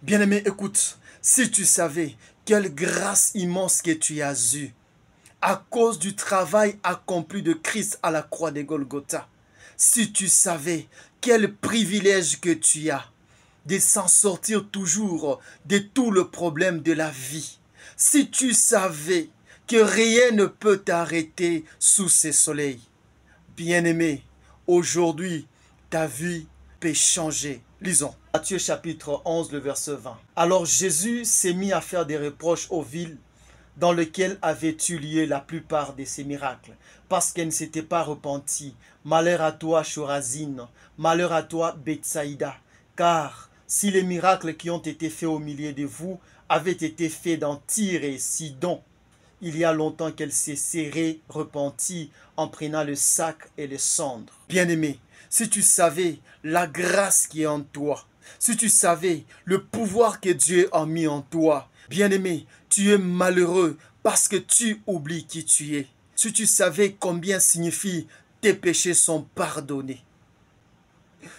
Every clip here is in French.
Bien-aimé, écoute, si tu savais quelle grâce immense que tu as eue à cause du travail accompli de Christ à la croix de Golgotha, si tu savais quel privilège que tu as de s'en sortir toujours de tout le problème de la vie, si tu savais que rien ne peut t'arrêter sous ce soleil, bien-aimé, aujourd'hui, ta vie peut changer. Lisons. Matthieu chapitre 11, le verset 20. Alors Jésus s'est mis à faire des reproches aux villes dans lesquelles avaient eu lieu la plupart de ses miracles, parce qu'elles ne s'étaient pas repenties. Malheur à toi, Chorazine, malheur à toi, Bethsaïda, car si les miracles qui ont été faits au milieu de vous avaient été faits dans Tyr et Sidon, il y a longtemps qu'elle se serait repentie en prenant le sac et les cendres. Bien-aimé, si tu savais la grâce qui est en toi, si tu savais le pouvoir que Dieu a mis en toi, bien-aimé, tu es malheureux parce que tu oublies qui tu es. Si tu savais combien signifie tes péchés sont pardonnés.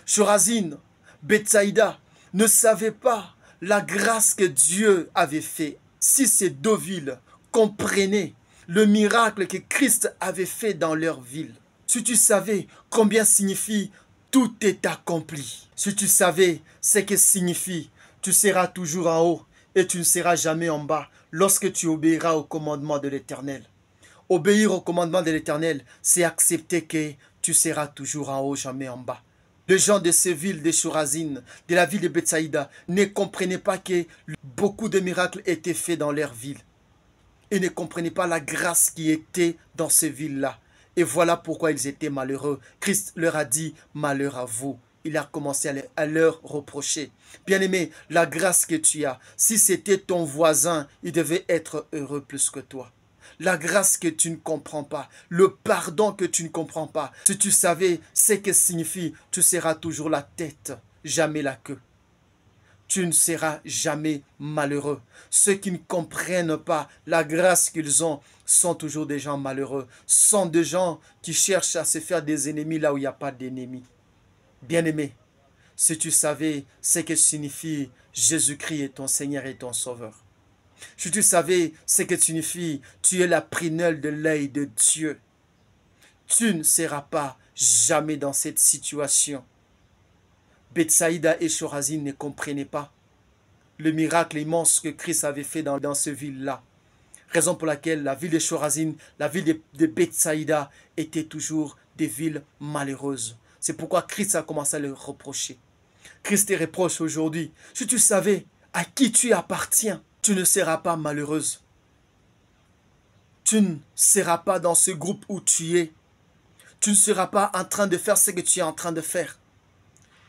Chorazine, Bethsaïda ne savaient pas la grâce que Dieu avait fait. Si ces deux villes comprenaient le miracle que Christ avait fait dans leur ville, si tu savais combien signifie tout est accompli, si tu savais ce que signifie tu seras toujours en haut et tu ne seras jamais en bas lorsque tu obéiras au commandement de l'Éternel. Obéir au commandement de l'Éternel, c'est accepter que tu seras toujours en haut, jamais en bas. Les gens de ces villes de Chorazine, de la ville de Bethsaïda, ne comprenaient pas que beaucoup de miracles étaient faits dans leur ville. Ils ne comprenaient pas la grâce qui était dans ces villes-là. Et voilà pourquoi ils étaient malheureux. Christ leur a dit, malheur à vous. Il a commencé à leur reprocher. Bien-aimé, la grâce que tu as, si c'était ton voisin, il devait être heureux plus que toi. La grâce que tu ne comprends pas, le pardon que tu ne comprends pas. Si tu savais ce que signifie, tu seras toujours la tête, jamais la queue. Tu ne seras jamais malheureux. Ceux qui ne comprennent pas la grâce qu'ils ont sont toujours des gens malheureux. Sont des gens qui cherchent à se faire des ennemis là où il n'y a pas d'ennemis. Bien-aimé, si tu savais ce que signifie Jésus-Christ est ton Seigneur et ton Sauveur. Si tu savais ce que signifie tu es la prunelle de l'œil de Dieu, tu ne seras pas jamais dans cette situation. Bethsaïda et Chorazine ne comprenaient pas le miracle immense que Christ avait fait dans ce ville-là. Raison pour laquelle la ville de Chorazine, la ville de Bethsaïda étaient toujours des villes malheureuses. C'est pourquoi Christ a commencé à le reprocher. Christ te reproche aujourd'hui. Si tu savais à qui tu appartiens, tu ne seras pas malheureuse. Tu ne seras pas dans ce groupe où tu es. Tu ne seras pas en train de faire ce que tu es en train de faire.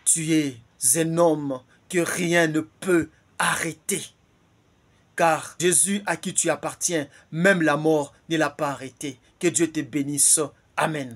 Tu es un homme que rien ne peut arrêter. Car Jésus à qui tu appartiens, même la mort ne l'a pas arrêté. Que Dieu te bénisse. Amen.